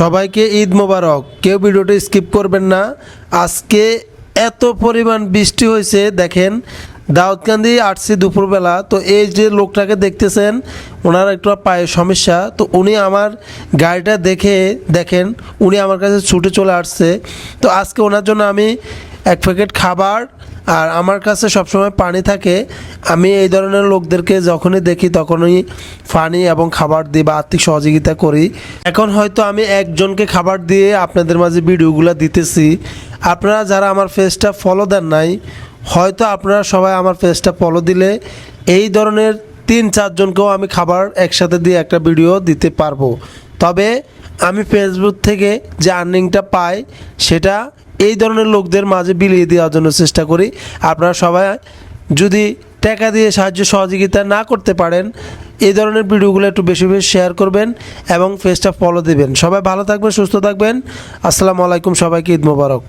সবাইকে ঈদ মোবারক। কেউ ভিডিওটা স্কিপ করবেন না। আজকে এত পরিমাণ বৃষ্টি হয়েছে, দেখেন দাউদকান্দি আসছি দুপুরবেলা। তো এই যে লোকটাকে দেখতেছেন, ওনার একটু পায়ে সমস্যা। তো উনি আমার গাড়িটা দেখে দেখেন উনি আমার কাছে ছুটে চলে আসছে। তো আজকে ওনার জন্য আমি এক প্যাকেট খাবার আর আমার কাছে সবসময় পানি থাকে। আমি এই ধরনের লোকদেরকে যখনই দেখি তখনই পানি এবং খাবার দিই বা আর্থিক সহযোগিতা করি। এখন হয়তো আমি একজনকে খাবার দিয়ে আপনাদের মাঝে ভিডিওগুলো দিতেছি। আপনারা যারা আমার পেজটা ফলো দেন নাই, হয়তো আপনারা সবাই আমার পেজটা ফলো দিলে এই ধরনের 3-4 জনকেও আমি খাবার একসাথে দিয়ে একটা ভিডিও দিতে পারবো। তবে আমি ফেসবুক থেকে যে আর্নিংটা পাই সেটা এই ধরনের লোকদের মাঝে বিলিয়ে দেওয়ার জন্য চেষ্টা করি। আপনারা সবাই যদি টাকা দিয়ে সাহায্য সহযোগিতা না করতে পারেন, এই ধরনের ভিডিওগুলো একটু বেশি বেশি শেয়ার করবেন এবং পেজটা ফলো দিবেন। সবাই ভালো থাকবেন, সুস্থ থাকবেন। আসসালামু আলাইকুম, সবাইকে ঈদ মোবারক।